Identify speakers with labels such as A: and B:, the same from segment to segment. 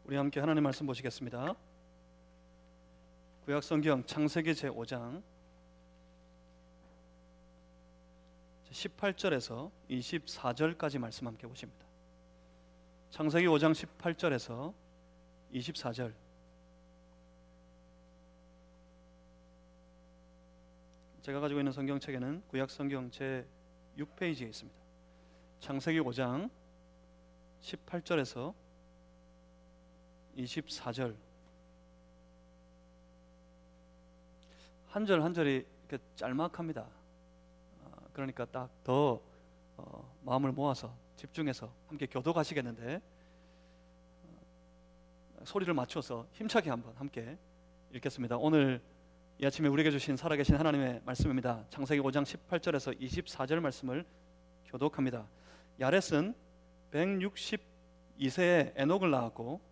A: 우리 함께 하나님 말씀 보시겠습니다. 구약성경 창세기 제5장 18절에서 24절까지 말씀 함께 보십니다. 창세기 5장 18절에서 24절. 제가 가지고 있는 성경책에는 구약성경 제6페이지에 있습니다. 창세기 5장 18절에서 24절. 한 절 한 절이 이렇게 짤막합니다. 그러니까 딱 더 마음을 모아서 집중해서 함께 교독하시겠는데, 소리를 맞춰서 힘차게 한번 함께 읽겠습니다. 오늘 이 아침에 우리에게 주신 살아계신 하나님의 말씀입니다. 창세기 5장 18절에서 24절 말씀을 교독합니다. 야렛은 162세에 에녹을 낳았고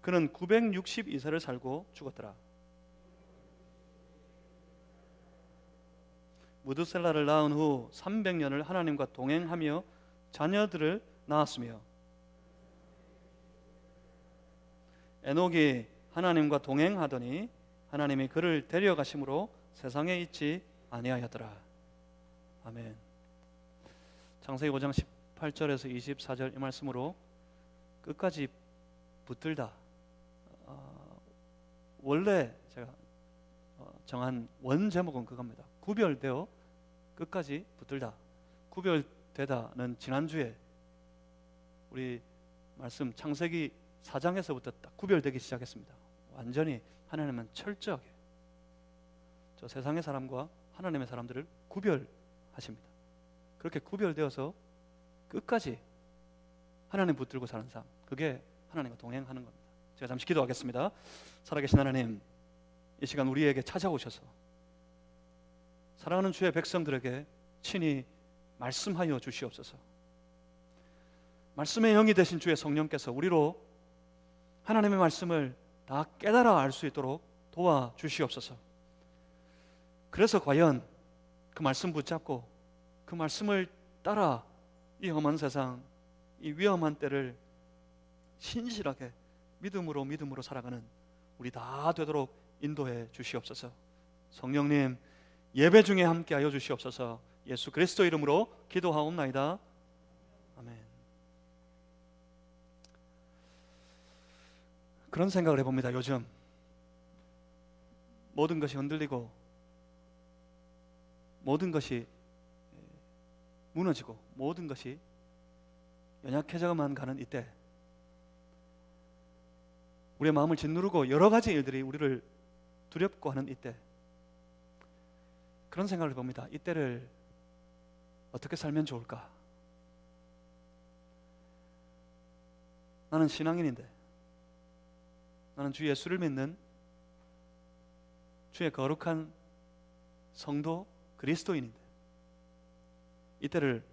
A: 그는 962세를 살고 죽었더라. 무드셀라를 낳은 후 300년을 하나님과 동행하며 자녀들을 낳았으며, 에녹이 하나님과 동행하더니 하나님이 그를 데려가심으로 세상에 있지 아니하였더라. 아멘. 창세기 5장 18절에서 24절 이 말씀으로 끝까지 붙들다. 원래 제가 정한 원 제목은 그겁니다. 구별되어 끝까지 붙들다. 구별되다는 지난주에 우리 말씀 창세기 4장에서부터 딱 구별되기 시작했습니다. 완전히 하나님은 철저하게 저 세상의 사람과 하나님의 사람들을 구별하십니다. 그렇게 구별되어서 끝까지 하나님 붙들고 사는 삶, 그게 하나님과 동행하는 겁니다. 제가 잠시 기도하겠습니다. 살아계신 하나님, 이 시간 우리에게 찾아오셔서 사랑하는 주의 백성들에게 친히 말씀하여 주시옵소서. 말씀의 영이 되신 주의 성령께서 우리로 하나님의 말씀을 다 깨달아 알 수 있도록 도와주시옵소서. 그래서 과연 그 말씀 붙잡고 그 말씀을 따라 이 험한 세상, 이 위험한 때를 신실하게 믿음으로 살아가는 우리 다 되도록 인도해 주시옵소서. 성령님, 예배 중에 함께하여 주시옵소서. 예수 그리스도 이름으로 기도하옵나이다. 아멘. 그런 생각을 해봅니다. 요즘 모든 것이 흔들리고 모든 것이 무너지고 모든 것이 연약해져만 가는 이때, 우리의 마음을 짓누르고 여러 가지 일들이 우리를 두렵고 하는 이때, 그런 생각을 해봅니다. 이때를 어떻게 살면 좋을까? 나는 신앙인인데, 나는 주 예수를 믿는 주의 거룩한 성도 그리스도인인데, 이때를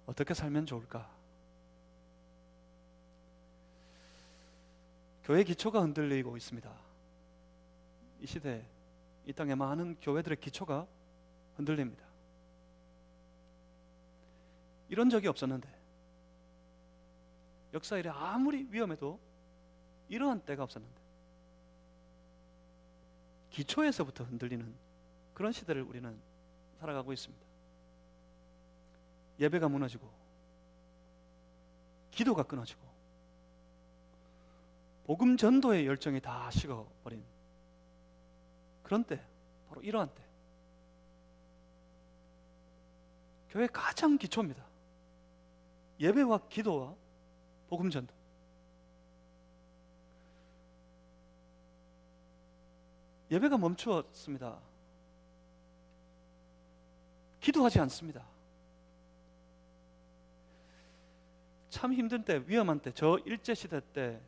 A: 어떻게 살면 좋을까? 교회 기초가 흔들리고 있습니다. 이 시대, 이 땅에 많은 교회들의 기초가 흔들립니다. 이런 적이 없었는데, 역사 이래 아무리 위험해도 이러한 때가 없었는데, 기초에서부터 흔들리는 그런 시대를 우리는 살아가고 있습니다. 예배가 무너지고 기도가 끊어지고 복음 전도의 열정이 다 식어버린 그런 때, 바로 이러한 때, 교회의 가장 기초입니다. 예배와 기도와 복음 전도. 예배가 멈추었습니다. 기도하지 않습니다. 참 힘든 때, 위험한 때, 저 일제시대 때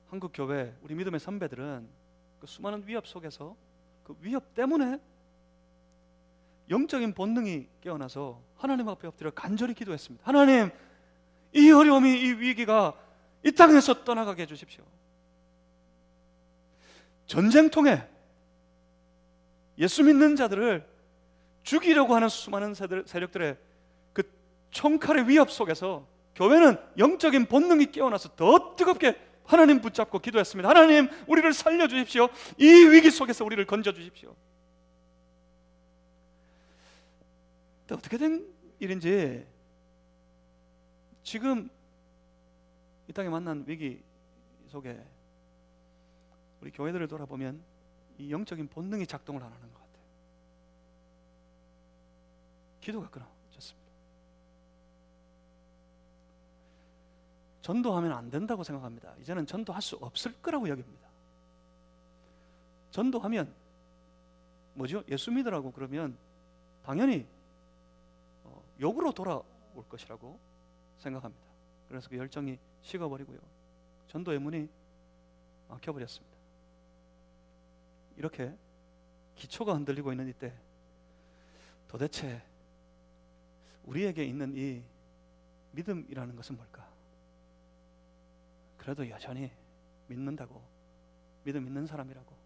A: 한국 교회, 우리 믿음의 선배들은 그 수많은 위협 속에서 그 위협 때문에 영적인 본능이 깨어나서 하나님 앞에 엎드려 간절히 기도했습니다. 하나님, 이 어려움이, 이 위기가 이 땅에서 떠나가게 해주십시오. 전쟁통에 예수 믿는 자들을 죽이려고 하는 수많은 세력들의 그 총칼의 위협 속에서 교회는 영적인 본능이 깨어나서 더 뜨겁게 하나님 붙잡고 기도했습니다. 하나님, 우리를 살려주십시오. 이 위기 속에서 우리를 건져주십시오. 근데 어떻게 된 일인지 지금 이 땅에 만난 위기 속에 우리 교회들을 돌아보면 이 영적인 본능이 작동을 안 하는 것 같아요. 기도가 끊어졌습니다. 전도하면 안 된다고 생각합니다. 이제는 전도할 수 없을 거라고 여깁니다. 전도하면 뭐죠? 예수 믿으라고 그러면 당연히 욕으로 돌아올 것이라고 생각합니다. 그래서 그 열정이 식어버리고요, 전도의 문이 막혀버렸습니다. 이렇게 기초가 흔들리고 있는 이때 도대체 우리에게 있는 이 믿음이라는 것은 뭘까? 그래도 여전히 믿는다고, 믿음 있는 사람이라고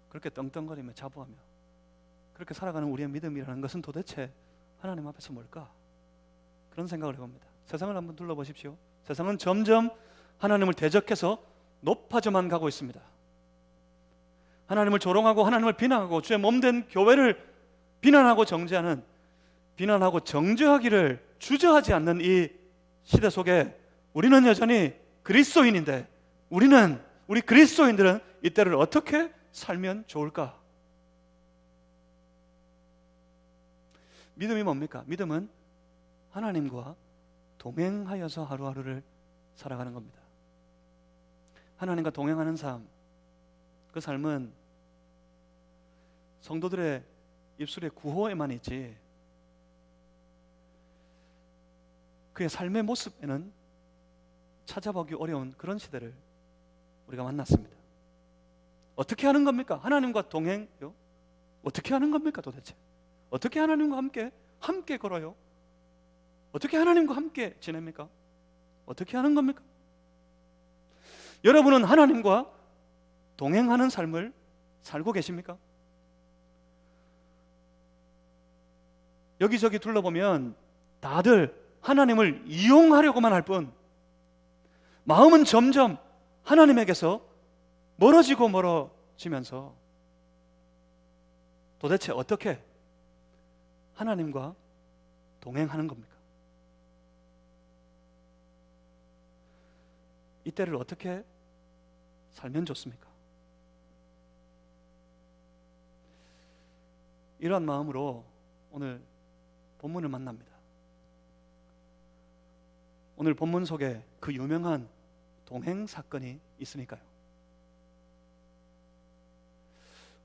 A: 그렇게 떵떵거리며 자부하며 그렇게 살아가는 우리의 믿음이라는 것은 도대체 하나님 앞에서 뭘까? 그런 생각을 해봅니다. 세상을 한번 둘러보십시오. 세상은 점점 하나님을 대적해서 높아져만 가고 있습니다. 하나님을 조롱하고 하나님을 비난하고 주의 몸된 교회를 비난하고 정죄하는, 비난하고 정죄하기를 주저하지 않는 이 시대 속에 우리는 여전히 그리스도인인데, 우리 그리스도인들은 이때를 어떻게 살면 좋을까? 믿음이 뭡니까? 믿음은 하나님과 동행하여서 하루하루를 살아가는 겁니다. 하나님과 동행하는 삶, 그 삶은 성도들의 입술의 구호에만 있지 그의 삶의 모습에는 찾아보기 어려운 그런 시대를 우리가 만났습니다. 어떻게 하는 겁니까? 하나님과 동행요? 어떻게 하는 겁니까 도대체? 어떻게 하나님과 함께 걸어요? 어떻게 하나님과 함께 지냅니까? 어떻게 하는 겁니까? 여러분은 하나님과 동행하는 삶을 살고 계십니까? 여기저기 둘러보면 다들 하나님을 이용하려고만 할 뿐 마음은 점점 하나님에게서 멀어지고 멀어지면서 도대체 어떻게 하나님과 동행하는 겁니까? 이때를 어떻게 살면 좋습니까? 이러한 마음으로 오늘 본문을 만납니다. 오늘 본문 속에 그 유명한 동행 사건이 있으니까요.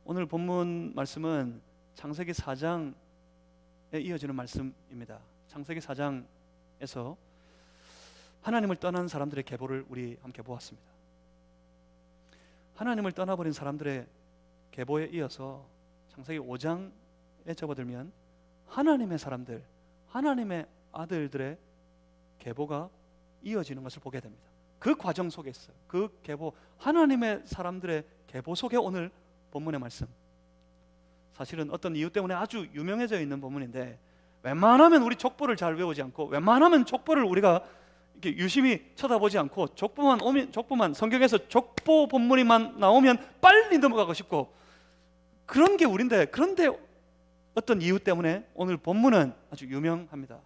A: 오늘 본문 말씀은 창세기 4장에 이어지는 말씀입니다. 창세기 4장에서 하나님을 떠난 사람들의 계보를 우리 함께 보았습니다. 하나님을 떠나버린 사람들의 계보에 이어서 창세기 5장에 접어들면 하나님의 사람들, 하나님의 아들들의 계보가 이어지는 것을 보게 됩니다. 그 과정 속에 있어요. 그 계보, 하나님의 사람들의 계보 속에 오늘 본문의 말씀, 사실은 어떤 이유 때문에 아주 유명해져 있는 본문인데 웬만하면 우리 족보를 잘 외우지 않고 웬만하면 족보를 우리가 이렇게 유심히 쳐다보지 않고 족보만 성경에서 족보 본문이만 나오면 빨리 넘어가고 싶고 그런 게 우리인데, 그런데 어떤 이유 때문에 오늘 본문은 아주 유명합니다.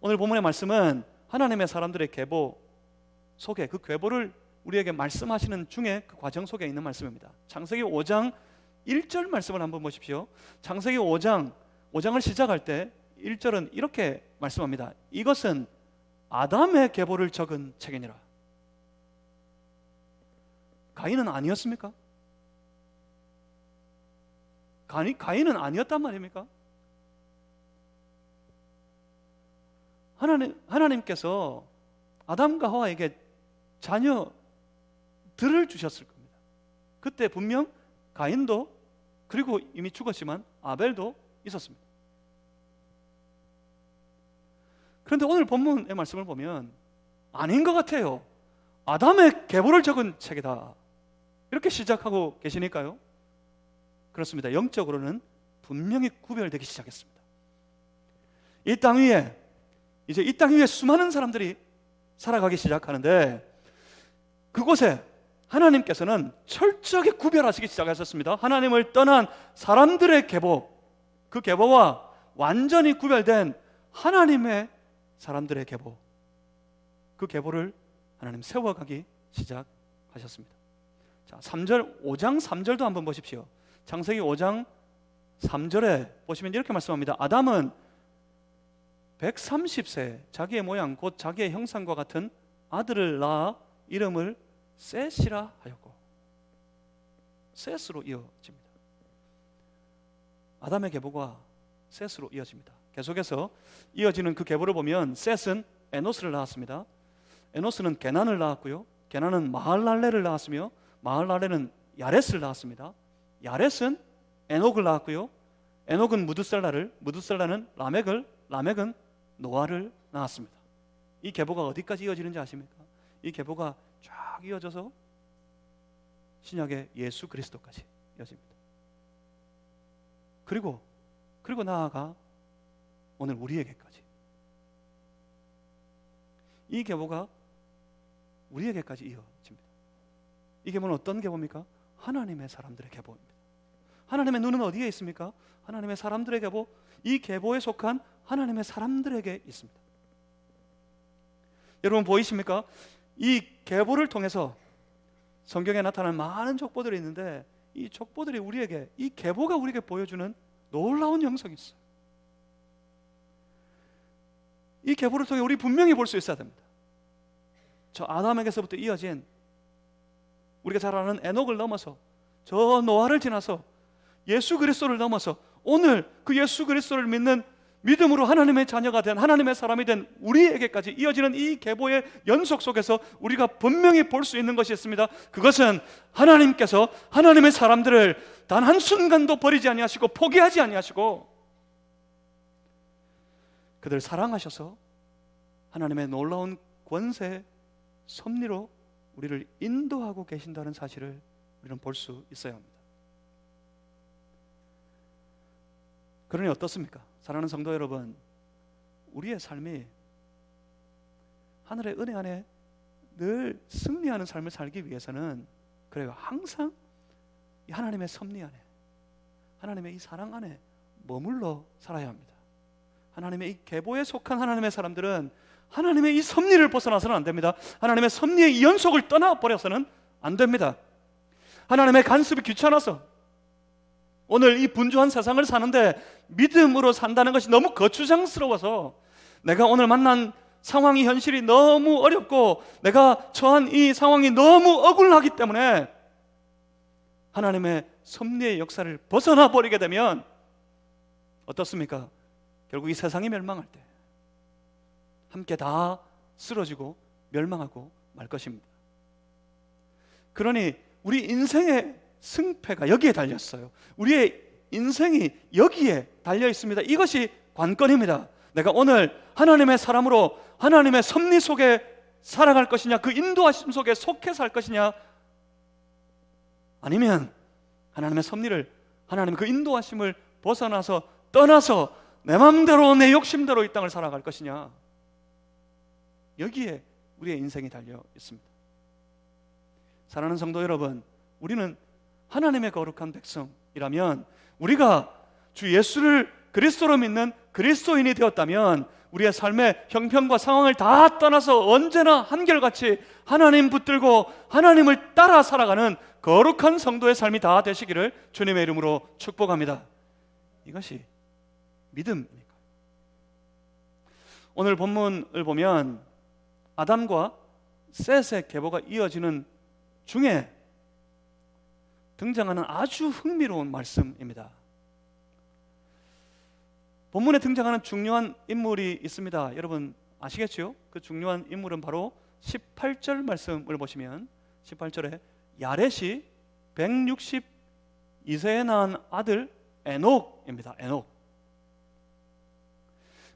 A: 오늘 본문의 말씀은 하나님의 사람들의 계보 속에, 그 계보를 우리에게 말씀하시는 중에 그 과정 속에 있는 말씀입니다. 창세기 5장 1절 말씀을 한번 보십시오. 창세기 5장을 시작할 때 1절은 이렇게 말씀합니다. 이것은 아담의 계보를 적은 책이니라. 가인은 아니었습니까? 가인은 아니었단 말입니까? 하나님께서 아담과 하와에게 자녀들을 주셨을 겁니다. 그때 분명 가인도, 그리고 이미 죽었지만 아벨도 있었습니다. 그런데 오늘 본문의 말씀을 보면 아닌 것 같아요. 아담의 계보를 적은 책이다, 이렇게 시작하고 계시니까요. 그렇습니다. 영적으로는 분명히 구별되기 시작했습니다. 이 땅 위에 이제 이 땅 위에 수많은 사람들이 살아가기 시작하는데 그곳에 하나님께서는 철저하게 구별하시기 시작하셨습니다. 하나님을 떠난 사람들의 계보, 그 계보와 완전히 구별된 하나님의 사람들의 계보, 그 계보를 하나님 세워가기 시작하셨습니다. 자, 5장 3절도 한번 보십시오. 창세기 5장 3절에 보시면 이렇게 말씀합니다. 아담은 130세 자기의 모양 곧 자기의 형상과 같은 아들을 낳아 이름을 셋이라 하였고, 셋으로 이어집니다. 아담의 계보가 셋으로 이어집니다. 계속해서 이어지는 그 계보를 보면 셋은 에노스를 낳았습니다. 에노스는 게난을 낳았고요, 게난은 마할랄레를 낳았으며 마할랄레는 야렛을 낳았습니다. 야렛은 에녹을 낳았고요, 에녹은 무드셀라를, 무드셀라는 라멕을, 라멕은 노아를 낳았습니다. 이 계보가 어디까지 이어지는지 아십니까? 이 계보가 쫙 이어져서 신약의 예수 그리스도까지 이어집니다. 그리고 나아가 오늘 우리에게까지, 이 계보가 우리에게까지 이어집니다. 이 계보는 어떤 계보입니까? 하나님의 사람들의 계보입니다. 하나님의 눈은 어디에 있습니까? 하나님의 사람들의 계보, 이 계보에 속한 하나님의 사람들에게 있습니다. 여러분 보이십니까? 이 계보를 통해서 성경에 나타나는 많은 족보들이 있는데 이 족보들이 우리에게, 이 계보가 우리에게 보여주는 놀라운 영성이 있어요. 이 계보를 통해 우리 분명히 볼 수 있어야 됩니다. 저 아담에게서부터 이어진, 우리가 잘 아는 에녹을 넘어서 저 노아를 지나서 예수 그리스도를 넘어서 오늘 그 예수 그리스도를 믿는 믿음으로 하나님의 자녀가 된, 하나님의 사람이 된 우리에게까지 이어지는 이 계보의 연속 속에서 우리가 분명히 볼 수 있는 것이 있습니다. 그것은 하나님께서 하나님의 사람들을 단 한순간도 버리지 아니하시고 포기하지 아니하시고 그들 사랑하셔서 하나님의 놀라운 권세, 섭리로 우리를 인도하고 계신다는 사실을 우리는 볼 수 있어야 합니다. 그러니 어떻습니까? 사랑하는 성도 여러분, 우리의 삶이 하늘의 은혜 안에 늘 승리하는 삶을 살기 위해서는, 그래요, 항상 이 하나님의 섭리 안에, 하나님의 이 사랑 안에 머물러 살아야 합니다. 하나님의 이 계보에 속한 하나님의 사람들은 하나님의 이 섭리를 벗어나서는 안 됩니다. 하나님의 섭리의 이 연속을 떠나버려서는 안 됩니다. 하나님의 간섭이 귀찮아서 오늘 이 분주한 세상을 사는데 믿음으로 산다는 것이 너무 거추장스러워서, 내가 오늘 만난 상황이, 현실이 너무 어렵고 내가 처한 이 상황이 너무 억울하기 때문에 하나님의 섭리의 역사를 벗어나 버리게 되면 어떻습니까? 결국 이 세상이 멸망할 때 함께 다 쓰러지고 멸망하고 말 것입니다. 그러니 우리 인생의 승패가 여기에 달렸어요. 우리의 인생이 여기에 달려 있습니다. 이것이 관건입니다. 내가 오늘 하나님의 사람으로 하나님의 섭리 속에 살아갈 것이냐, 그 인도하심 속에 속해 살 것이냐, 아니면 하나님의 섭리를, 하나님의 그 인도하심을 벗어나서 떠나서 내 마음대로 내 욕심대로 이 땅을 살아갈 것이냐, 여기에 우리의 인생이 달려 있습니다. 사랑하는 성도 여러분, 우리는 하나님의 거룩한 백성이라면, 우리가 주 예수를 그리스도로 믿는 그리스도인이 되었다면 우리의 삶의 형편과 상황을 다 떠나서 언제나 한결같이 하나님 붙들고 하나님을 따라 살아가는 거룩한 성도의 삶이 다 되시기를 주님의 이름으로 축복합니다. 이것이 믿음이니까요. 오늘 본문을 보면 아담과 셋의 계보가 이어지는 중에 등장하는 아주 흥미로운 말씀입니다. 본문에 등장하는 중요한 인물이 있습니다. 여러분 아시겠죠? 그 중요한 인물은 바로 18절 말씀을 보시면 18절에 야렛이 162세에 낳은 아들 에녹입니다. 에녹.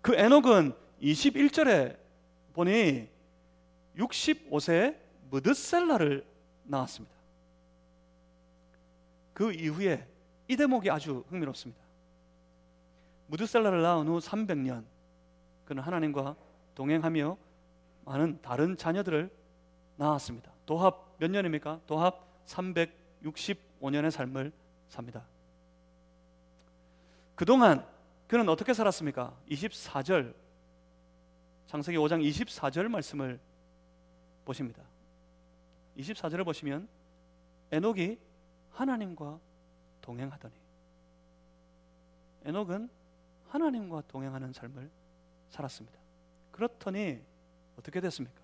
A: 그 에녹은 21절에 보니 65세에 무드셀라를 낳았습니다. 그 이후에 이 대목이 아주 흥미롭습니다. 무드셀라를 낳은 후 300년, 그는 하나님과 동행하며 많은 다른 자녀들을 낳았습니다. 도합 몇 년입니까? 도합 365년의 삶을 삽니다. 그동안 그는 어떻게 살았습니까? 24절, 창세기 5장 24절 말씀을 보십니다. 24절을 보시면 에녹이 하나님과 동행하더니, 에녹은 하나님과 동행하는 삶을 살았습니다. 그렇더니 어떻게 됐습니까?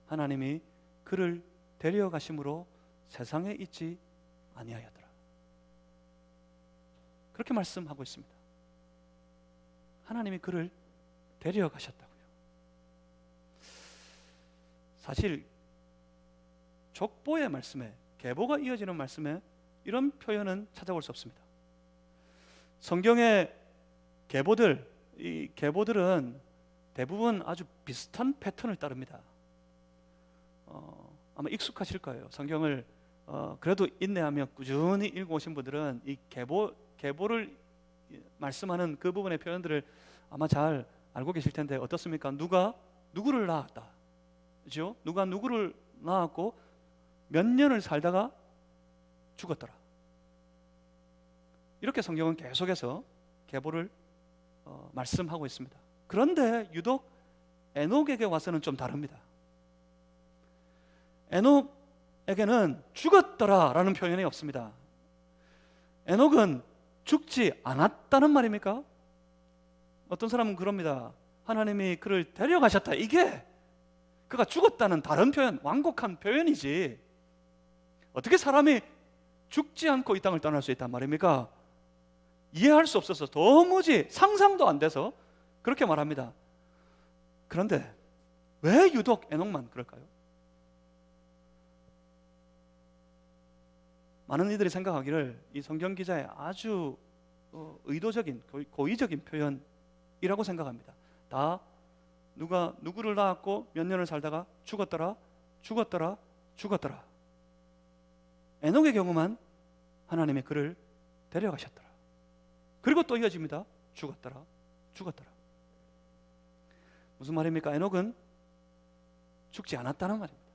A: 하나님이 그를 데려가심으로 세상에 있지 아니하였더라. 그렇게 말씀하고 있습니다. 하나님이 그를 데려가셨다고요. 사실 족보의 말씀에, 계보가 이어지는 말씀에 이런 표현은 찾아볼 수 없습니다. 성경의 계보들, 이 계보들은 대부분 아주 비슷한 패턴을 따릅니다. 아마 익숙하실 거예요. 성경을 그래도 인내하며 꾸준히 읽어오신 분들은 이 계보를 말씀하는 그 부분의 표현들을 아마 잘 알고 계실 텐데 어떻습니까? 누가 누구를 낳았다, 그렇죠? 누가 누구를 낳았고 몇 년을 살다가 죽었더라. 이렇게 성경은 계속해서 계보를 말씀하고 있습니다. 그런데 유독 에녹에게 와서는 좀 다릅니다. 에녹에게는 죽었더라 라는 표현이 없습니다. 에녹은 죽지 않았다는 말입니까? 어떤 사람은 그럽니다. 하나님이 그를 데려가셨다, 이게 그가 죽었다는 다른 표현, 완곡한 표현이지 어떻게 사람이 죽지 않고 이 땅을 떠날 수 있단 말입니까? 이해할 수 없어서 도무지 상상도 안 돼서 그렇게 말합니다. 그런데 왜 유독 에녹만 그럴까요? 많은 이들이 생각하기를 이 성경 기자의 아주 의도적인, 고의적인 표현이라고 생각합니다. 다 누가 누구를 낳았고 몇 년을 살다가 죽었더라, 죽었더라, 죽었더라. 에녹의 경우만 하나님의 그를 데려가셨더라. 그리고 또 이어집니다. 죽었더라, 죽었더라. 무슨 말입니까? 에녹은 죽지 않았다는 말입니다.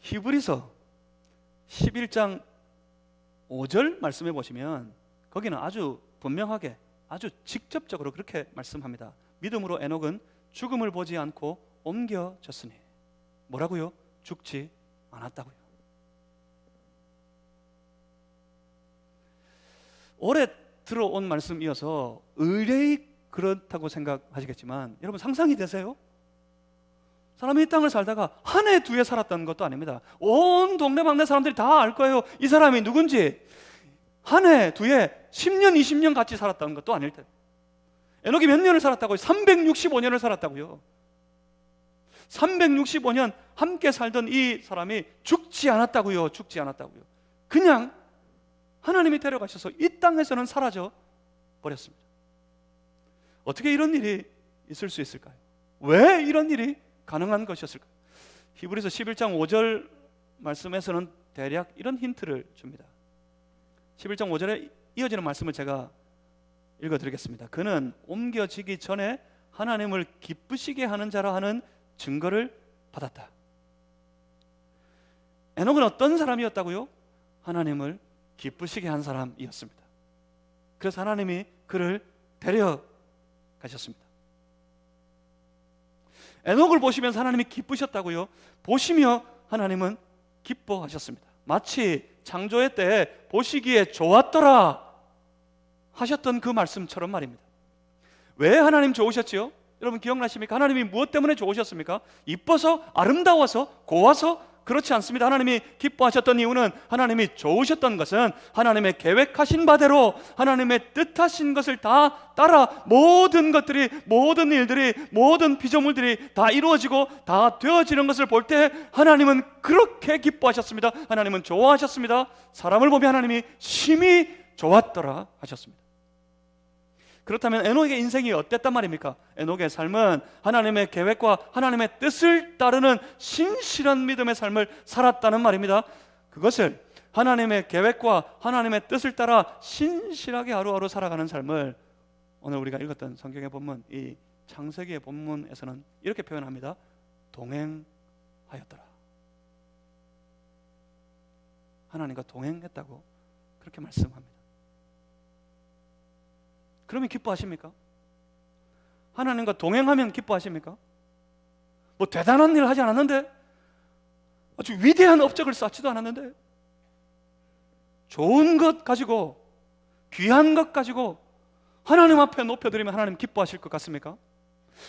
A: 히브리서 11장 5절 말씀해 보시면 거기는 아주 분명하게, 아주 직접적으로 그렇게 말씀합니다. 믿음으로 에녹은 죽음을 보지 않고 옮겨졌으니, 뭐라고요? 죽지 않았다고요. 올해 들어온 말씀이어서 의뢰이 그렇다고 생각하시겠지만 여러분 상상이 되세요? 사람이 이 땅을 살다가 한 해, 두 해 살았다는 것도 아닙니다. 온 동네방네 사람들이 다 알 거예요. 이 사람이 누군지. 한 해, 두 해, 10년, 20년 같이 살았다는 것도 아닐 텐데. 에녹이 몇 년을 살았다고요? 365년을 살았다고요. 365년 함께 살던 이 사람이 죽지 않았다고요. 죽지 않았다고요. 그냥 하나님이 데려가셔서 이 땅에서는 사라져 버렸습니다. 어떻게 이런 일이 있을 수 있을까요? 왜 이런 일이 가능한 것이었을까요? 히브리서 11장 5절 말씀에서는 대략 이런 힌트를 줍니다. 11장 5절에 이어지는 말씀을 제가 읽어드리겠습니다. 그는 옮겨지기 전에 하나님을 기쁘시게 하는 자라 하는 증거를 받았다. 에녹은 어떤 사람이었다고요? 하나님을 기쁘시게 한 사람이었습니다. 그래서 하나님이 그를 데려가셨습니다. 에녹을 보시면서 하나님이 기쁘셨다고요? 보시며 하나님은 기뻐하셨습니다. 마치 창조의 때에 보시기에 좋았더라 하셨던 그 말씀처럼 말입니다. 왜 하나님 좋으셨지요? 여러분 기억나십니까? 하나님이 무엇 때문에 좋으셨습니까? 이뻐서, 아름다워서, 고와서? 그렇지 않습니다. 하나님이 기뻐하셨던 이유는, 하나님이 좋으셨던 것은 하나님의 계획하신 바대로 하나님의 뜻하신 것을 다 따라 모든 것들이, 모든 일들이, 모든 피조물들이 다 이루어지고 다 되어지는 것을 볼 때 하나님은 그렇게 기뻐하셨습니다. 하나님은 좋아하셨습니다. 사람을 보며 하나님이 심히 좋았더라 하셨습니다. 그렇다면 에녹의 인생이 어땠단 말입니까? 에녹의 삶은 하나님의 계획과 하나님의 뜻을 따르는 신실한 믿음의 삶을 살았다는 말입니다. 그것을, 하나님의 계획과 하나님의 뜻을 따라 신실하게 하루하루 살아가는 삶을 오늘 우리가 읽었던 성경의 본문, 이 창세기의 본문에서는 이렇게 표현합니다. 동행하였더라. 하나님과 동행했다고 그렇게 말씀합니다. 그러면 기뻐하십니까? 하나님과 동행하면 기뻐하십니까? 뭐 대단한 일을 하지 않았는데, 아주 위대한 업적을 쌓지도 않았는데, 좋은 것 가지고, 귀한 것 가지고 하나님 앞에 높여드리면 하나님 기뻐하실 것 같습니까?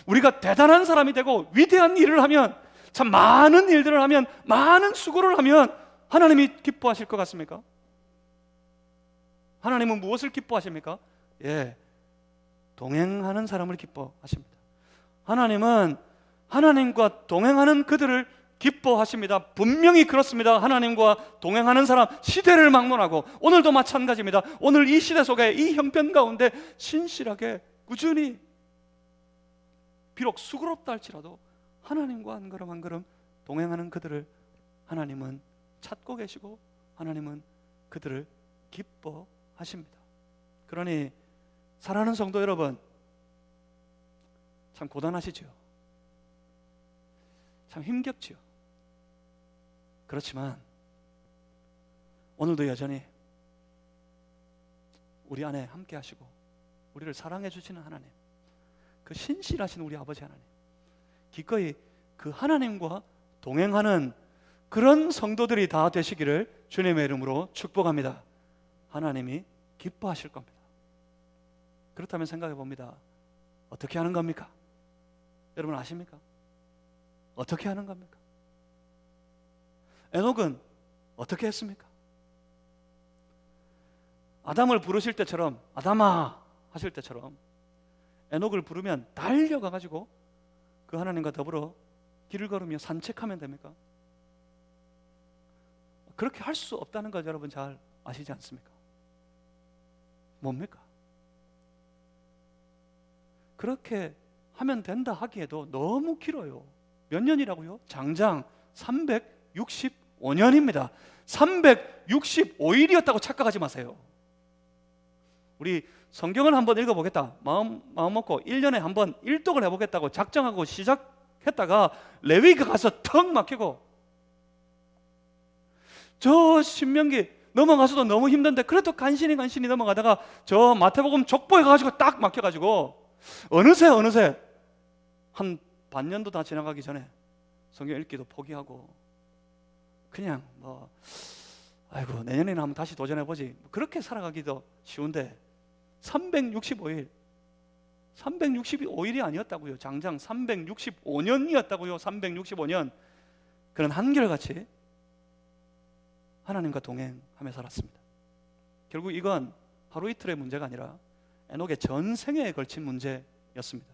A: 우리가 대단한 사람이 되고 위대한 일을 하면, 참 많은 일들을 하면, 많은 수고를 하면 하나님이 기뻐하실 것 같습니까? 하나님은 무엇을 기뻐하십니까? 예, 동행하는 사람을 기뻐하십니다. 하나님은 하나님과 동행하는 그들을 기뻐하십니다. 분명히 그렇습니다. 하나님과 동행하는 사람, 시대를 막론하고 오늘도 마찬가지입니다. 오늘 이 시대 속에, 이 형편 가운데 신실하게 꾸준히, 비록 수고롭다 할지라도 하나님과 한 걸음 한 걸음 동행하는 그들을 하나님은 찾고 계시고, 하나님은 그들을 기뻐하십니다. 그러니 사랑하는 성도 여러분, 참 고단하시죠? 참 힘겹지요? 그렇지만 오늘도 여전히 우리 안에 함께 하시고 우리를 사랑해 주시는 하나님, 그 신실하신 우리 아버지 하나님, 기꺼이 그 하나님과 동행하는 그런 성도들이 다 되시기를 주님의 이름으로 축복합니다. 하나님이 기뻐하실 겁니다. 그렇다면 생각해 봅니다. 어떻게 하는 겁니까? 여러분 아십니까? 어떻게 하는 겁니까? 에녹은 어떻게 했습니까? 아담을 부르실 때처럼, 아담아 하실 때처럼 에녹을 부르면 달려가 가지고 그 하나님과 더불어 길을 걸으며 산책하면 됩니까? 그렇게 할 수 없다는 것 여러분 잘 아시지 않습니까? 뭡니까? 그렇게 하면 된다 하기에도 너무 길어요. 몇 년이라고요? 장장 365년입니다. 365일이었다고 착각하지 마세요. 우리 성경을 한번 읽어보겠다, 마음 먹고 1년에 한번 일독을 해보겠다고 작정하고 시작했다가 레위기 가서 턱 막히고, 저 신명기 넘어가서도 너무 힘든데 그래도 간신히 넘어가다가 저 마태복음 족보에 가지고 딱 막혀가지고 어느새 한 반년도 다 지나가기 전에 성경 읽기도 포기하고 그냥 아이고 내년에는 한번 다시 도전해보지, 그렇게 살아가기도 쉬운데 365일이 아니었다고요. 장장 365년이었다고요. 365년. 그런 한결같이 하나님과 동행하며 살았습니다. 결국 이건 하루 이틀의 문제가 아니라 에녹의 전생에 걸친 문제였습니다.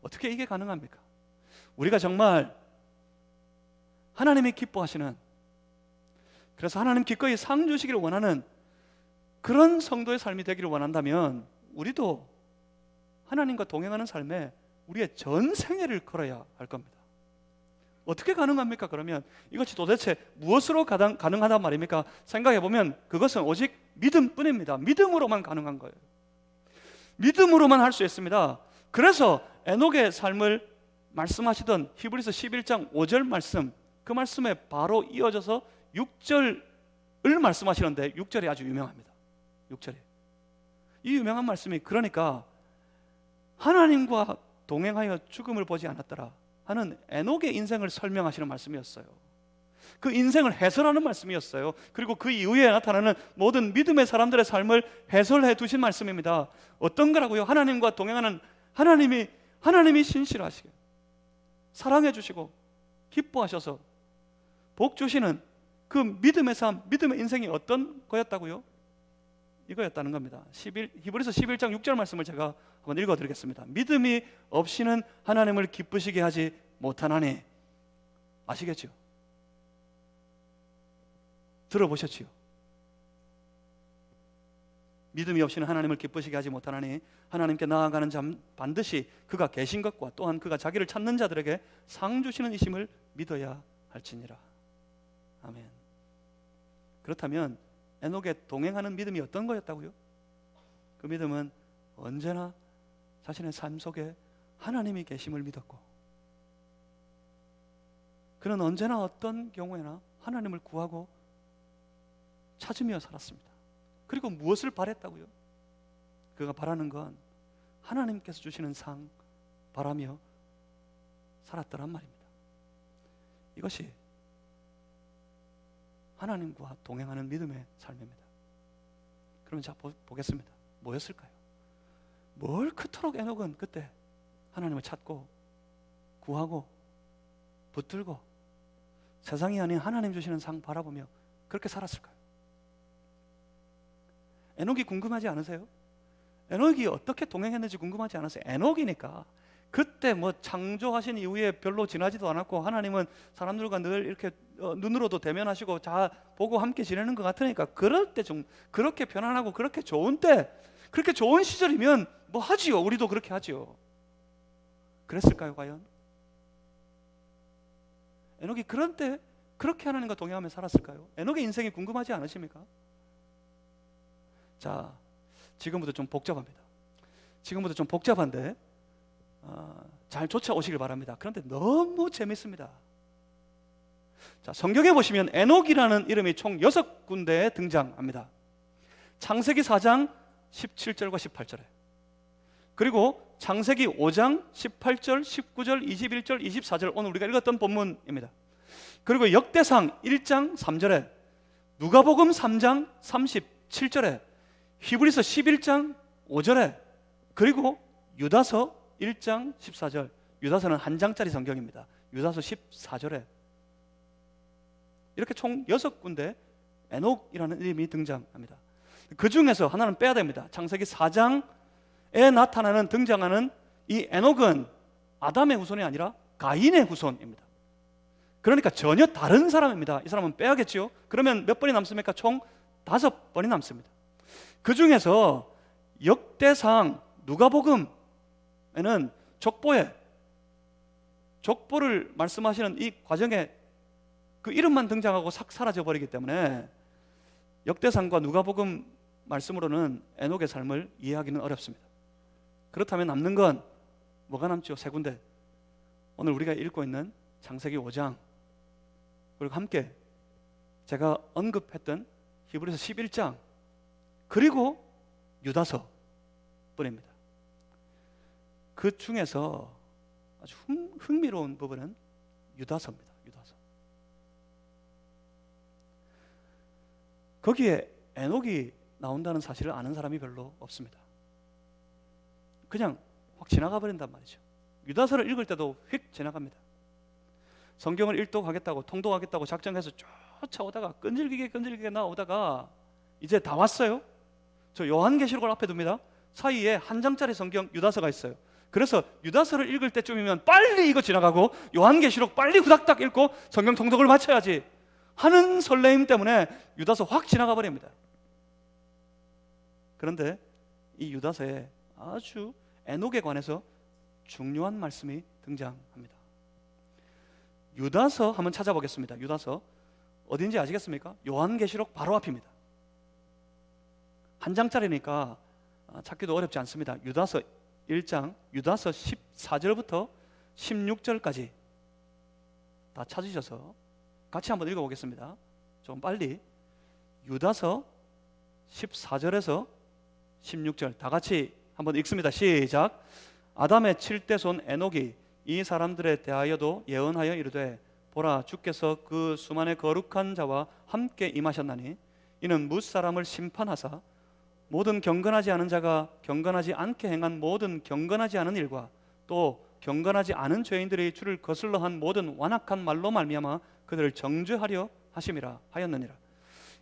A: 어떻게 이게 가능합니까? 우리가 정말 하나님이 기뻐하시는, 그래서 하나님 기꺼이 상 주시기를 원하는 그런 성도의 삶이 되기를 원한다면 우리도 하나님과 동행하는 삶에 우리의 전생애를 걸어야 할 겁니다. 어떻게 가능합니까? 그러면 이것이 도대체 무엇으로 가능하단 말입니까? 생각해보면 그것은 오직 믿음뿐입니다. 믿음으로만 가능한 거예요. 믿음으로만 할 수 있습니다. 그래서 에녹의 삶을 말씀하시던 히브리서 11장 5절 말씀, 그 말씀에 바로 이어져서 6절을 말씀하시는데 6절이 아주 유명합니다. 6절이 이 유명한 말씀이, 그러니까 하나님과 동행하여 죽음을 보지 않았더라 하는 에녹의 인생을 설명하시는 말씀이었어요. 그 인생을 해설하는 말씀이었어요. 그리고 그 이후에 나타나는 모든 믿음의 사람들의 삶을 해설해 두신 말씀입니다. 어떤 거라고요? 하나님과 동행하는 하나님이 신실하시게 사랑해 주시고 기뻐하셔서 복 주시는 그 믿음의 삶, 믿음의 인생이 어떤 거였다고요? 이거였다는 겁니다. 히브리서 11장 6절 말씀을 제가 한번 읽어드리겠습니다. 믿음이 없이는 하나님을 기쁘시게 하지 못하나니. 아시겠죠? 들어보셨지요? 믿음이 없이는 하나님을 기쁘시게 하지 못하나니 하나님께 나아가는 자 반드시 그가 계신 것과 또한 그가 자기를 찾는 자들에게 상 주시는 이심을 믿어야 할지니라. 아멘. 그렇다면 에녹의 동행하는 믿음이 어떤 거였다고요? 그 그 믿음은 언제나 자신의 삶 속에 하나님이 계심을 믿었고, 그는 언제나 어떤 경우에나 하나님을 구하고 찾으며 살았습니다. 그리고 무엇을 바랬다고요? 그가 바라는 건 하나님께서 주시는 상 바라며 살았더란 말입니다. 이것이 하나님과 동행하는 믿음의 삶입니다. 그러면 자 보겠습니다. 뭐였을까요? 뭘 그토록 에녹은 그때 하나님을 찾고 구하고 붙들고 세상이 아닌 하나님 주시는 상 바라보며 그렇게 살았을까요? 에녹이 궁금하지 않으세요? 에녹이 어떻게 동행했는지 궁금하지 않으세요? 에녹이니까 그때 뭐 창조하신 이후에 별로 지나지도 않았고, 하나님은 사람들과 늘 이렇게 눈으로도 대면하시고 자 보고 함께 지내는 것 같으니까, 그럴 때 좀 그렇게 편안하고 그렇게 좋은 때, 그렇게 좋은 시절이면 뭐 하지요. 우리도 그렇게 하지요. 그랬을까요 과연? 에녹이 그런 때 그렇게 하나님과 동행하며 살았을까요? 에녹의 인생이 궁금하지 않으십니까? 자, 지금부터 좀 복잡합니다. 지금부터 좀 복잡한데 잘 쫓아오시길 바랍니다. 그런데 너무 재밌습니다. 자, 성경에 보시면 에녹이라는 이름이 총 6군데에 등장합니다. 창세기 4장 17절과 18절에, 그리고 창세기 5장 18절, 19절, 21절, 24절, 오늘 우리가 읽었던 본문입니다. 그리고 역대상 1장 3절에, 누가복음 3장 37절에, 히브리서 11장 5절에, 그리고 유다서 1장 14절, 유다서는 한 장짜리 성경입니다. 유다서 14절에 이렇게 총 6군데 에녹이라는 이름이 등장합니다. 그 중에서 하나는 빼야 됩니다. 창세기 4장에 나타나는 등장하는 이 에녹은 아담의 후손이 아니라 가인의 후손입니다. 그러니까 전혀 다른 사람입니다. 이 사람은 빼야겠지요. 그러면 몇 번이 남습니까? 총 5번이 남습니다. 그 중에서 역대상, 누가복음에는 족보를 말씀하시는 이 과정에 그 이름만 등장하고 싹 사라져 버리기 때문에 역대상과 누가복음 말씀으로는 에녹의 삶을 이해하기는 어렵습니다. 그렇다면 남는 건 뭐가 남죠? 3군데. 오늘 우리가 읽고 있는 창세기 5장, 그리고 함께 제가 언급했던 히브리서 11장, 그리고 유다서 뿐입니다. 그 중에서 아주 흥미로운 부분은 유다서입니다. 유다서. 거기에 에녹이 나온다는 사실을 아는 사람이 별로 없습니다. 그냥 확 지나가 버린단 말이죠. 유다서를 읽을 때도 휙 지나갑니다. 성경을 일독하겠다고, 통독하겠다고 작정해서 쫓아오다가 끈질기게 나오다가 이제 다 왔어요. 저 요한계시록을 앞에 둡니다. 사이에 한 장짜리 성경 유다서가 있어요. 그래서 유다서를 읽을 때쯤이면 빨리 이거 지나가고 요한계시록 빨리 후닥닥 읽고 성경 통독을 마쳐야지 하는 설레임 때문에 유다서 확 지나가 버립니다. 그런데 이 유다서에 아주 에녹에 관해서 중요한 말씀이 등장합니다. 유다서 한번 찾아보겠습니다. 유다서 어딘지 아시겠습니까? 요한계시록 바로 앞입니다. 한 장짜리니까 찾기도 어렵지 않습니다. 유다서 1장, 유다서 14절부터 16절까지 다 찾으셔서 같이 한번 읽어보겠습니다. 좀 빨리. 유다서 14절에서 16절 다 같이 한번 읽습니다. 시작. 아담의 7대 손 에녹이 이 사람들에 대하여도 예언하여 이르되, 보라, 주께서 그 수만의 거룩한 자와 함께 임하셨나니 이는 뭇 사람을 심판하사 모든 경건하지 않은 자가 경건하지 않게 행한 모든 경건하지 않은 일과 또 경건하지 않은 죄인들의 주를 거슬러 한 모든 완악한 말로 말미암아 그들을 정죄하려 하심이라 하였느니라.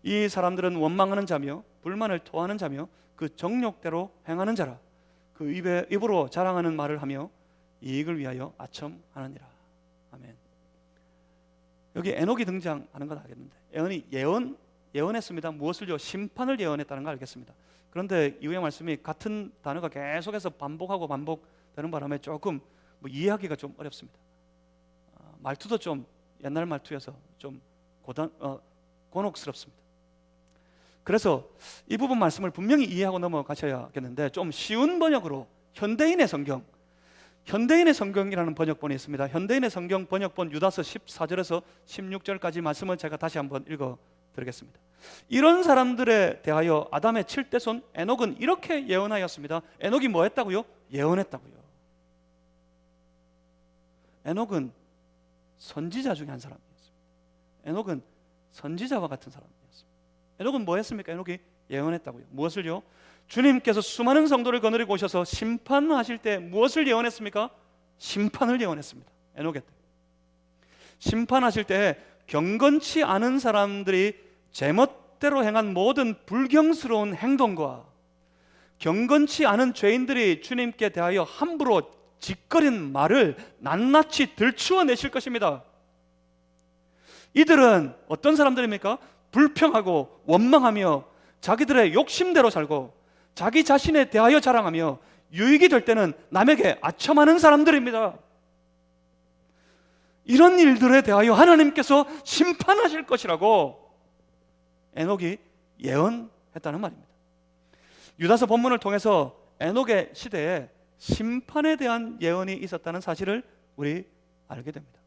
A: 이 사람들은 원망하는 자며 불만을 토하는 자며 그 정욕대로 행하는 자라. 그 입으로 자랑하는 말을 하며 이익을 위하여 아첨하느니라. 아멘. 여기 에녹이 등장하는 건 알겠는데, 에녹이 예언했습니다. 무엇을요? 심판을 예언했다는 걸 알겠습니다. 그런데 이후의 말씀이 같은 단어가 계속해서 반복되는 바람에 조금 이해하기가 좀 어렵습니다. 말투도 좀 옛날 말투여서 좀 곤혹스럽습니다. 그래서 이 부분 말씀을 분명히 이해하고 넘어가셔야겠는데, 좀 쉬운 번역으로 현대인의 성경이라는 번역본이 있습니다. 현대인의 성경 번역본 유다서 14절에서 16절까지 말씀을 제가 다시 한번 읽어드리겠습니다. 이런 사람들에 대하여 아담의 7대손 에녹은 이렇게 예언하였습니다. 에녹이 뭐 했다고요? 예언했다고요. 에녹은 선지자 중에 한 사람이었습니다. 에녹은 선지자와 같은 사람이었습니다. 에녹은 뭐 했습니까? 에녹이 예언했다고요. 무엇을요? 주님께서 수많은 성도를 거느리고 오셔서 심판하실 때 무엇을 예언했습니까? 심판을 예언했습니다. 에녹의 때 심판하실 때 경건치 않은 사람들이 제멋대로 행한 모든 불경스러운 행동과 경건치 않은 죄인들이 주님께 대하여 함부로 짓거린 말을 낱낱이 들추어내실 것입니다. 이들은 어떤 사람들입니까? 불평하고 원망하며 자기들의 욕심대로 살고 자기 자신에 대하여 자랑하며 유익이 될 때는 남에게 아첨하는 사람들입니다. 이런 일들에 대하여 하나님께서 심판하실 것이라고 에녹이 예언했다는 말입니다. 유다서 본문을 통해서 에녹의 시대에 심판에 대한 예언이 있었다는 사실을 우리 알게 됩니다.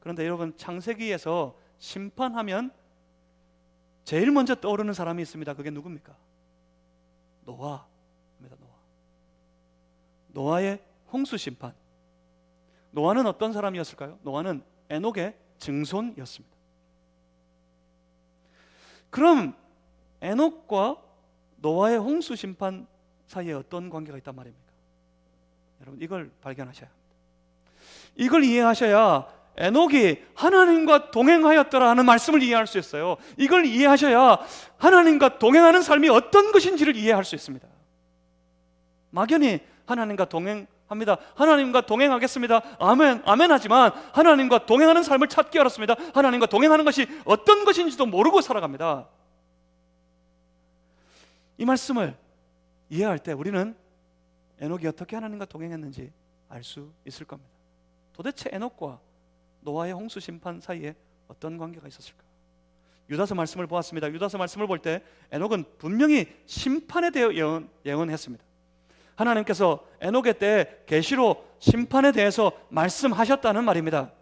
A: 그런데 여러분, 창세기에서 심판하면 제일 먼저 떠오르는 사람이 있습니다. 그게 누굽니까? 노아입니다. 노아의 홍수 심판. 노아는 어떤 사람이었을까요? 노아는 에녹의 증손이었습니다. 그럼 에녹과 노아의 홍수 심판 사이에 어떤 관계가 있단 말입니까? 여러분, 이걸 발견하셔야 합니다. 이걸 이해하셔야 에녹이 하나님과 동행하였더라 하는 말씀을 이해할 수 있어요. 이걸 이해하셔야 하나님과 동행하는 삶이 어떤 것인지를 이해할 수 있습니다. 막연히 하나님과 동행합니다, 하나님과 동행하겠습니다, 아멘, 아멘 하지만 하나님과 동행하는 삶을 찾기 어렵습니다. 하나님과 동행하는 것이 어떤 것인지도 모르고 살아갑니다. 이 말씀을 이해할 때 우리는 에녹이 어떻게 하나님과 동행했는지 알 수 있을 겁니다. 도대체 에녹과 노아의 홍수 심판 사이에 어떤 관계가 있었을까? 유다서 말씀을 보았습니다. 유다서 말씀을 볼 때 에녹은 분명히 심판에 대해 예언했습니다. 하나님께서 에녹의 때 계시로 심판에 대해서 말씀하셨다는 말입니다.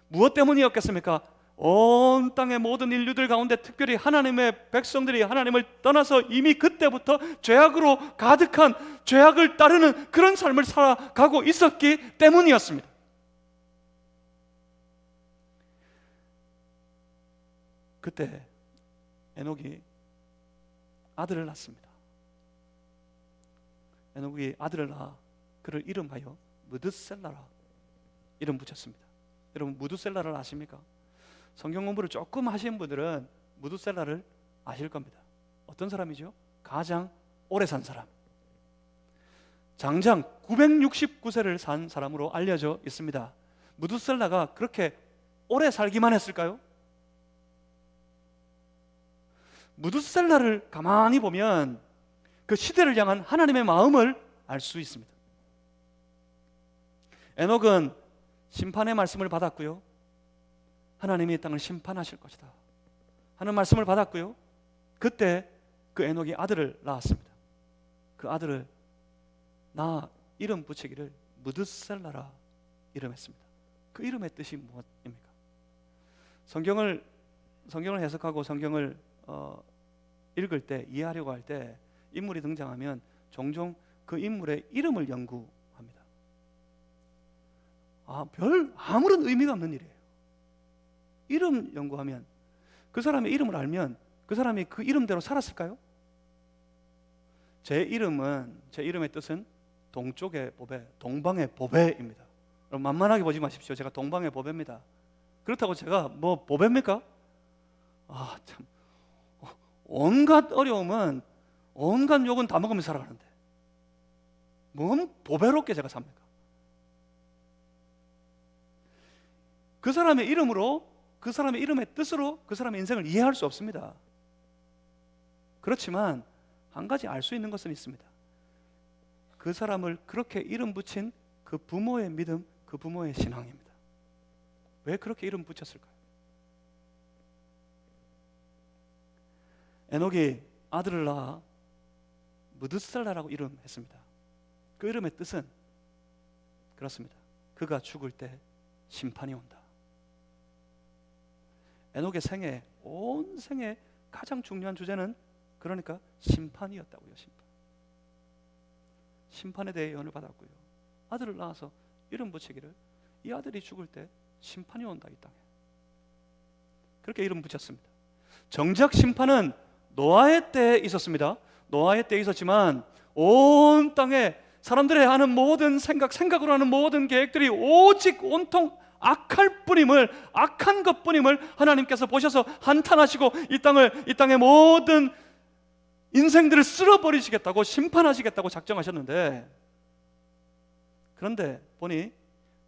A: 무엇 때문이었겠습니까? 온 땅의 모든 인류들 가운데 특별히 하나님의 백성들이 하나님을 떠나서 이미 그때부터 죄악으로 가득한, 죄악을 따르는 그런 삶을 살아가고 있었기 때문이었습니다. 그때 에녹이 아들을 낳습니다. 에녹이 아들을 낳아 그를 이름하여 무드셀라라 이름 붙였습니다. 여러분, 무드셀라를 아십니까? 성경 공부를 조금 하신 분들은 무드셀라를 아실 겁니다. 어떤 사람이죠? 가장 오래 산 사람, 장장 969세를 산 사람으로 알려져 있습니다. 무드셀라가 그렇게 오래 살기만 했을까요? 무드셀라를 가만히 보면 그 시대를 향한 하나님의 마음을 알 수 있습니다. 에녹은 심판의 말씀을 받았고요, 하나님이 이 땅을 심판하실 것이다 하는 말씀을 받았고요, 그때 그 에녹이 아들을 낳았습니다. 그 아들을 낳아 이름 붙이기를 무드셀라라 이름했습니다. 그 이름의 뜻이 무엇입니까? 성경을 해석하고 성경을 읽을 때, 이해하려고 할 때 인물이 등장하면 종종 그 인물의 이름을 연구합니다. 아무런 의미가 없는 일이에요. 이름 연구하면 그 사람의 이름을 알면 그 사람이 그 이름대로 살았을까요? 제 이름의 뜻은 동쪽의 보배, 동방의 보배입니다. 여러분, 만만하게 보지 마십시오. 제가 동방의 보배입니다. 그렇다고 제가 뭐 보배입니까? 참, 온갖 어려움은, 온갖 욕은 다 먹으면서 살아가는데 뭔 보배롭게 제가 삽니까? 그 사람의 이름으로, 그 사람의 이름의 뜻으로 그 사람의 인생을 이해할 수 없습니다. 그렇지만 한 가지 알 수 있는 것은 있습니다. 그 사람을 그렇게 이름 붙인 그 부모의 믿음, 그 부모의 신앙입니다. 왜 그렇게 이름 붙였을까요? 에녹이 아들을 낳아 무드셀라라고 이름했습니다. 그 이름의 뜻은 그렇습니다. 그가 죽을 때 심판이 온다. 에녹의 생애, 온 생애 가장 중요한 주제는 그러니까 심판이었다고요. 심판에 대해 예언을 받았고요. 아들을 낳아서 이름 붙이기를 이 아들이 죽을 때 심판이 온다 이 땅에. 그렇게 이름 붙였습니다. 정작 심판은 노아의 때에 있었습니다. 노아의 때에 있었지만 온 땅에 사람들의 하는 모든 생각으로 하는 모든 계획들이 오직 온통 악한 것뿐임을 하나님께서 보셔서 한탄하시고 이 땅의 모든 인생들을 쓸어버리시겠다고 심판하시겠다고 작정하셨는데, 그런데 보니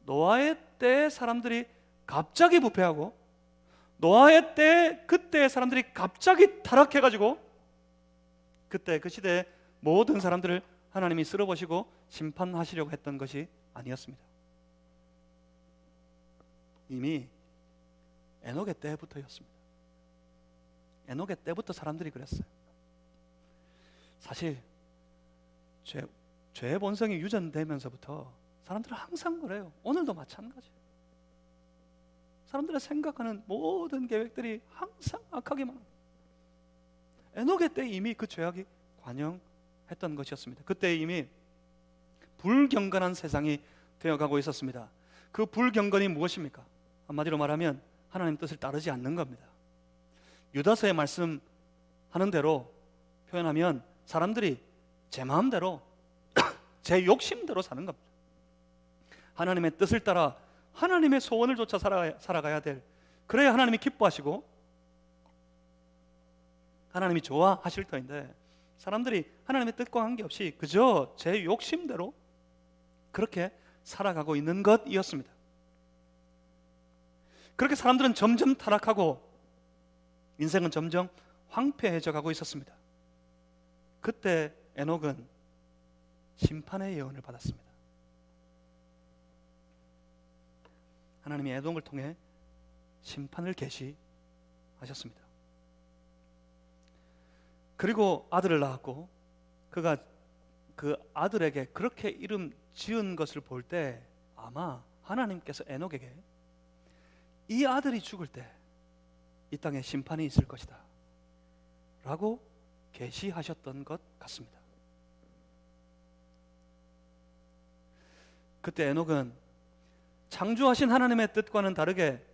A: 노아의 때 사람들이 갑자기 부패하고 노아의 때 그때의 사람들이 갑자기 타락해가지고 그때 그 시대의 모든 사람들을 하나님이 쓸어버리시고 심판하시려고 했던 것이 아니었습니다. 이미 에녹의 때부터였습니다. 에녹의 때부터 사람들이 그랬어요. 사실 죄의 본성이 유전되면서부터 사람들은 항상 그래요. 오늘도 마찬가지예요. 사람들의 생각하는 모든 계획들이 항상 악하기만 합니다. 에녹의 때 이미 그 죄악이 관영했던 것이었습니다. 그때 이미 불경건한 세상이 되어가고 있었습니다. 그 불경건이 무엇입니까? 한마디로 말하면 하나님 뜻을 따르지 않는 겁니다. 유다서에 말씀하는 대로 표현하면 사람들이 제 마음대로 제 욕심대로 사는 겁니다. 하나님의 뜻을 따라 하나님의 소원을 쫓아 살아가야 될, 그래야 하나님이 기뻐하시고 하나님이 좋아하실 터인데, 사람들이 하나님의 뜻과 관계없이 그저 제 욕심대로 그렇게 살아가고 있는 것이었습니다. 그렇게 사람들은 점점 타락하고 인생은 점점 황폐해져 가고 있었습니다. 그때 에녹은 심판의 예언을 받았습니다. 하나님이 에녹을 통해 심판을 계시하셨습니다. 그리고 아들을 낳았고, 그가 그 아들에게 그렇게 이름 지은 것을 볼 때 아마 하나님께서 에녹에게 이 아들이 죽을 때 이 땅에 심판이 있을 것이다 라고 계시하셨던 것 같습니다. 그때 에녹은 창조하신 하나님의 뜻과는 다르게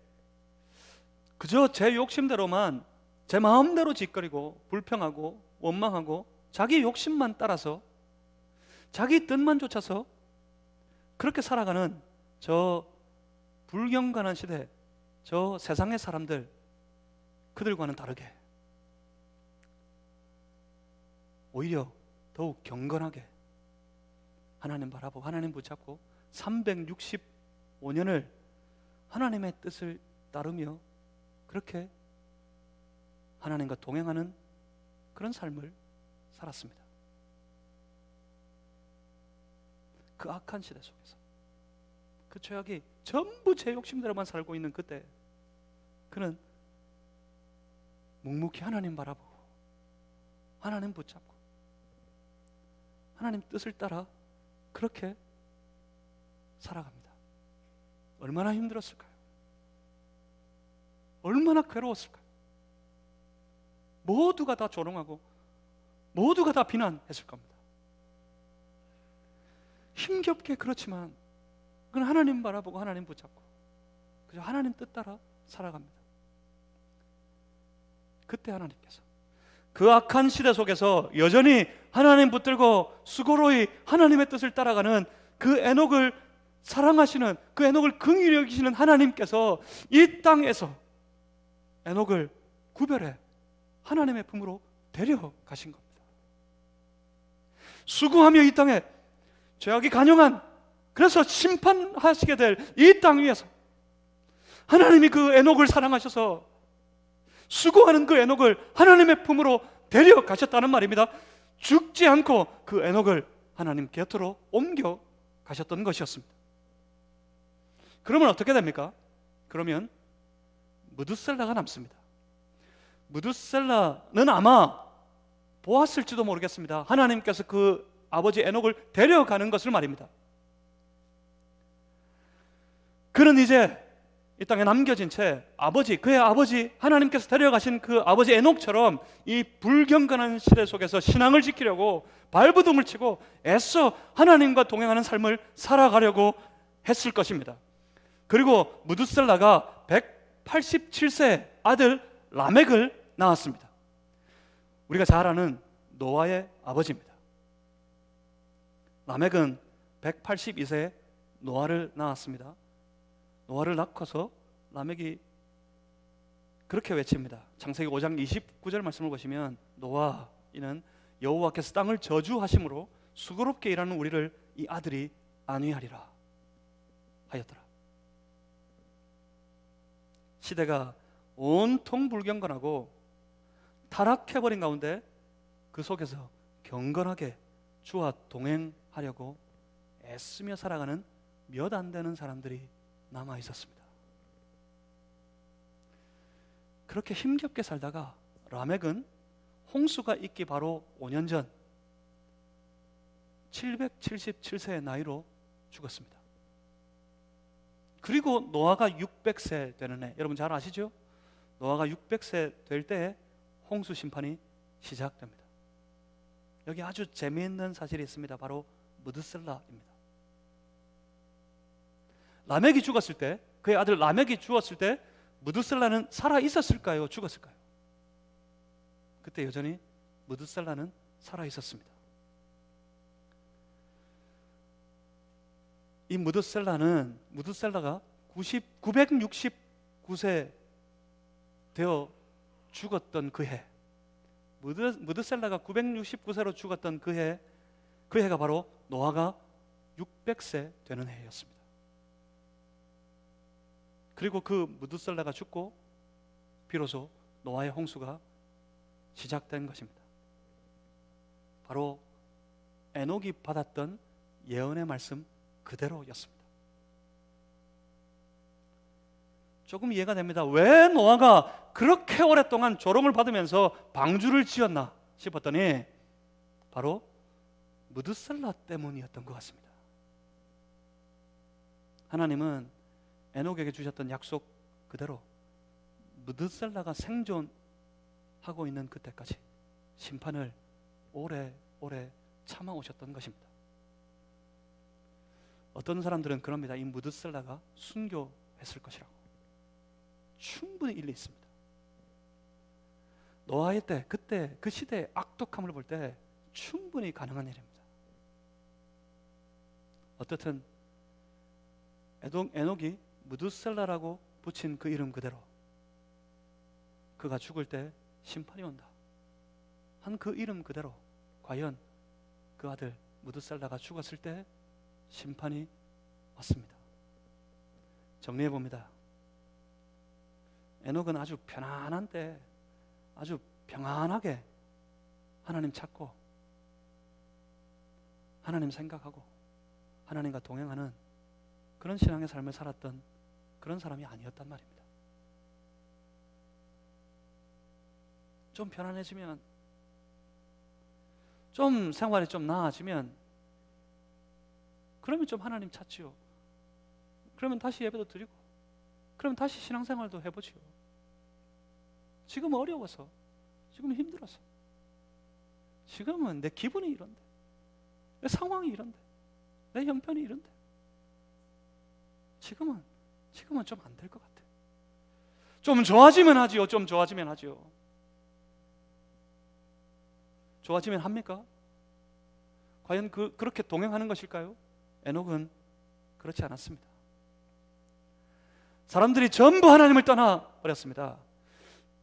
A: 그저 제 욕심대로만, 제 마음대로 짓거리고 불평하고 원망하고 자기 욕심만 따라서 자기 뜻만 쫓아서 그렇게 살아가는 저 불경건한 시대, 저 세상의 사람들, 그들과는 다르게 오히려 더욱 경건하게 하나님 바라보고 하나님 붙잡고 365년을 하나님의 뜻을 따르며 그렇게 하나님과 동행하는 그런 삶을 살았습니다. 그 악한 시대 속에서, 그 죄악이 전부 제 욕심대로만 살고 있는 그때 그는 묵묵히 하나님 바라보고 하나님 붙잡고 하나님 뜻을 따라 그렇게 살아갑니다. 얼마나 힘들었을까요? 얼마나 괴로웠을까요? 모두가 다 조롱하고 모두가 다 비난했을 겁니다. 힘겹게 그렇지만 그건 하나님 바라보고 하나님 붙잡고 그저 하나님 뜻 따라 살아갑니다. 그때 하나님께서 그 악한 시대 속에서 여전히 하나님 붙들고 수고로이 하나님의 뜻을 따라가는 그 에녹을 사랑하시는, 그 에녹을 긍휼히 여기시는 하나님께서 이 땅에서 에녹을 구별해 하나님의 품으로 데려가신 겁니다. 수고하며 이 땅에 죄악이 간영한, 그래서 심판하시게 될 이 땅 위에서 하나님이 그 에녹을 사랑하셔서 수고하는 그 에녹을 하나님의 품으로 데려가셨다는 말입니다. 죽지 않고 그 에녹을 하나님 곁으로 옮겨 가셨던 것이었습니다. 그러면 어떻게 됩니까? 그러면 무드셀라가 남습니다. 무드셀라는 아마 보았을지도 모르겠습니다. 하나님께서 그 아버지 에녹을 데려가는 것을 말입니다. 그는 이제 이 땅에 남겨진 채 그의 아버지 하나님께서 데려가신 그 아버지 에녹처럼 이 불경건한 시대 속에서 신앙을 지키려고 발버둥을 치고 애써 하나님과 동행하는 삶을 살아가려고 했을 것입니다. 그리고 무드셀라가 187세 아들 라멕을 낳았습니다. 우리가 잘 아는 노아의 아버지입니다. 라멕은 182세에 노아를 낳았습니다. 노아를 낳고서 라멕이 그렇게 외칩니다. 창세기 5장 29절 말씀을 보시면 노아 이는 여호와께서 땅을 저주하심으로 수고롭게 일하는 우리를 이 아들이 안위하리라 하였더라. 시대가 온통 불경건하고 타락해버린 가운데 그 속에서 경건하게 주와 동행하려고 애쓰며 살아가는 몇 안 되는 사람들이 남아 있었습니다. 그렇게 힘겹게 살다가 라멕은 홍수가 있기 바로 5년 전 777세의 나이로 죽었습니다. 그리고 노아가 600세 되는 해, 여러분 잘 아시죠? 노아가 600세 될 때에 홍수 심판이 시작됩니다. 여기 아주 재미있는 사실이 있습니다. 바로 무드셀라입니다. 라멕이 죽었을 때, 그의 아들 라멕이 죽었을 때 무드셀라는 살아 있었을까요? 죽었을까요? 그때 여전히 무드셀라는 살아 있었습니다. 이 무드셀라가 969세 되어 죽었던 그 해, 무드셀라가 969세로 죽었던 그 해가 바로 노아가 600세 되는 해였습니다. 그리고 그 무드셀라가 죽고 비로소 노아의 홍수가 시작된 것입니다. 바로 에녹이 받았던 예언의 말씀 그대로였습니다. 조금 이해가 됩니다. 왜 노아가 그렇게 오랫동안 조롱을 받으면서 방주를 지었나 싶었더니 바로 무드셀라 때문이었던 것 같습니다. 하나님은 에녹에게 주셨던 약속 그대로 무드셀라가 생존하고 있는 그때까지 심판을 오래오래 참아오셨던 것입니다. 어떤 사람들은 그럽니다. 이 무드셀라가 순교했을 것이라고. 충분히 일리 있습니다. 노아의 때, 그때 그 시대의 악독함을 볼 때 충분히 가능한 일입니다. 어떻든 에녹이 무드셀라라고 붙인 그 이름 그대로 그가 죽을 때 심판이 온다 한 그 이름 그대로 과연 그 아들 무드셀라가 죽었을 때 심판이 왔습니다. 정리해 봅니다. 에녹은 아주 편안한 때 아주 평안하게 하나님 찾고 하나님 생각하고 하나님과 동행하는 그런 신앙의 삶을 살았던 그런 사람이 아니었단 말입니다. 좀 편안해지면, 좀 생활이 좀 나아지면 그러면 좀 하나님 찾지요. 그러면 다시 예배도 드리고 그러면 다시 신앙생활도 해보지요. 지금은 어려워서, 지금은 힘들어서, 지금은 내 기분이 이런데, 내 상황이 이런데, 내 형편이 이런데 지금은 좀 안 될 것 같아. 좀 좋아지면 하지요. 좀 좋아지면 하지요. 좋아지면 합니까? 과연 그렇게 동행하는 것일까요? 에녹은 그렇지 않았습니다. 사람들이 전부 하나님을 떠나버렸습니다.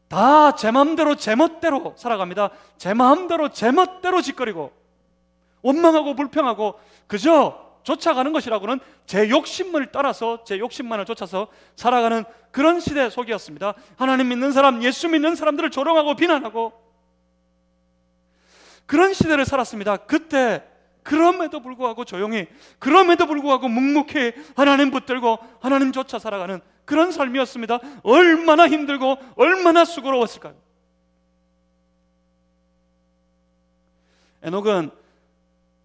A: 다 제 마음대로 제 멋대로 살아갑니다. 제 마음대로 제 멋대로 짓거리고 원망하고 불평하고 그저 쫓아가는 것이라고는 제 욕심을 따라서 제 욕심만을 쫓아서 살아가는 그런 시대 속이었습니다. 하나님 믿는 사람, 예수 믿는 사람들을 조롱하고 비난하고 그런 시대를 살았습니다. 그때 그럼에도 불구하고 조용히, 그럼에도 불구하고 묵묵히 하나님 붙들고 하나님 쫓아 살아가는 그런 삶이었습니다. 얼마나 힘들고 얼마나 수고로웠을까요? 에녹은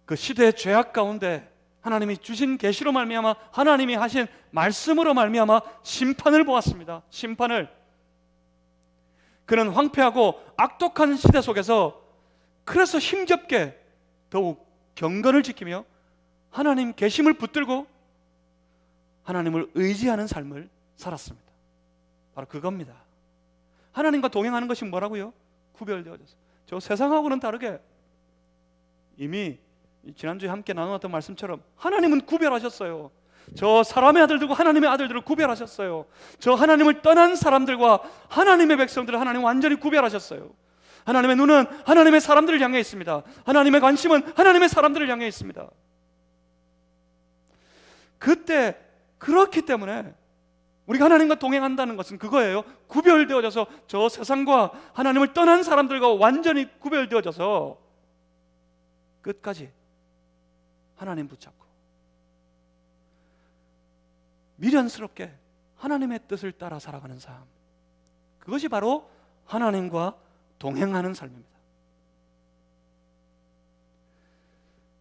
A: 그 시대의 죄악 가운데 하나님이 주신 계시로 말미암아, 하나님이 하신 말씀으로 말미암아 심판을 보았습니다. 심판을. 그는 황폐하고 악독한 시대 속에서 그래서 힘겹게 더욱 경건을 지키며 하나님 계심을 붙들고 하나님을 의지하는 삶을 살았습니다. 바로 그겁니다. 하나님과 동행하는 것이 뭐라고요? 구별되어져서. 저 세상하고는 다르게 이미 지난주에 함께 나누었던 말씀처럼 하나님은 구별하셨어요. 저 사람의 아들들과 하나님의 아들들을 구별하셨어요. 저 하나님을 떠난 사람들과 하나님의 백성들을 하나님 완전히 구별하셨어요. 하나님의 눈은 하나님의 사람들을 향해 있습니다. 하나님의 관심은 하나님의 사람들을 향해 있습니다. 그때 그렇기 때문에 우리가 하나님과 동행한다는 것은 그거예요. 구별되어져서 저 세상과 하나님을 떠난 사람들과 완전히 구별되어져서 끝까지 하나님 붙잡고 미련스럽게 하나님의 뜻을 따라 살아가는 삶, 그것이 바로 하나님과 동행하는 삶입니다.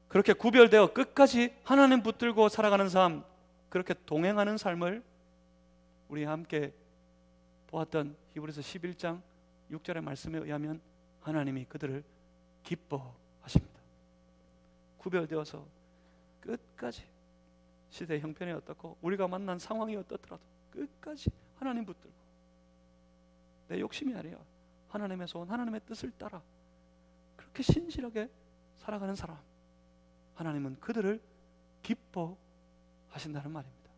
A: 그렇게 구별되어 끝까지 하나님 붙들고 살아가는 삶, 그렇게 동행하는 삶을 우리 함께 보았던 히브리서 11장 6절의 말씀에 의하면 하나님이 그들을 기뻐하십니다. 구별되어서 끝까지 시대의 형편이 어떻고 우리가 만난 상황이 어떻더라도 끝까지 하나님 붙들고 내 욕심이 아니라 하나님의 소원, 하나님의 뜻을 따라 그렇게 신실하게 살아가는 사람, 하나님은 그들을 기뻐하신다는 말입니다.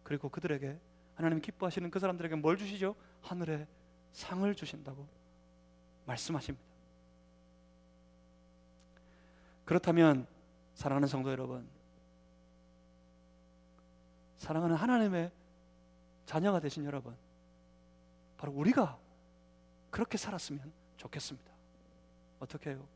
A: 그리고 그들에게, 하나님 기뻐하시는 그 사람들에게 뭘 주시죠? 하늘의 상을 주신다고 말씀하십니다. 그렇다면 사랑하는 성도 여러분, 사랑하는 하나님의 자녀가 되신 여러분, 바로 우리가 그렇게 살았으면 좋겠습니다. 어떻게 해요?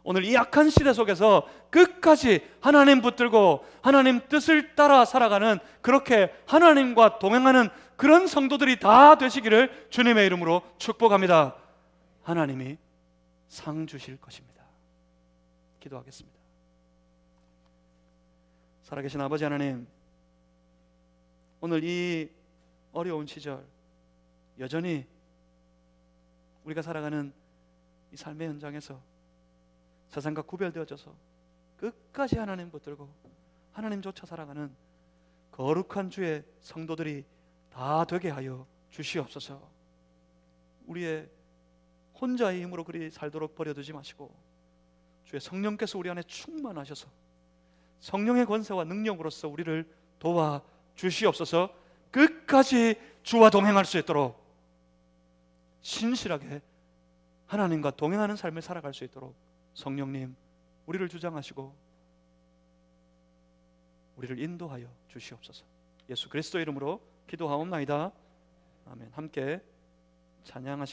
A: 오늘 이 악한 시대 속에서 끝까지 하나님 붙들고 하나님 뜻을 따라 살아가는, 그렇게 하나님과 동행하는 그런 성도들이 다 되시기를 주님의 이름으로 축복합니다. 하나님이 상 주실 것입니다. 기도하겠습니다. 살아계신 아버지 하나님, 오늘 이 어려운 시절 여전히 우리가 살아가는 이 삶의 현장에서 세상과 구별되어져서 끝까지 하나님 붙들고 하나님 쫓아 살아가는 거룩한 주의 성도들이 다 되게 하여 주시옵소서. 우리의 혼자의 힘으로 그리 살도록 버려두지 마시고 주의 성령께서 우리 안에 충만하셔서 성령의 권세와 능력으로서 우리를 도와 주시옵소서. 끝까지 주와 동행할 수 있도록 신실하게 하나님과 동행하는 삶을 살아갈 수 있도록 성령님 우리를 주장하시고 우리를 인도하여 주시옵소서. 예수 그리스도 이름으로 기도하옵나이다. 아멘. 함께 찬양하시겠습니다.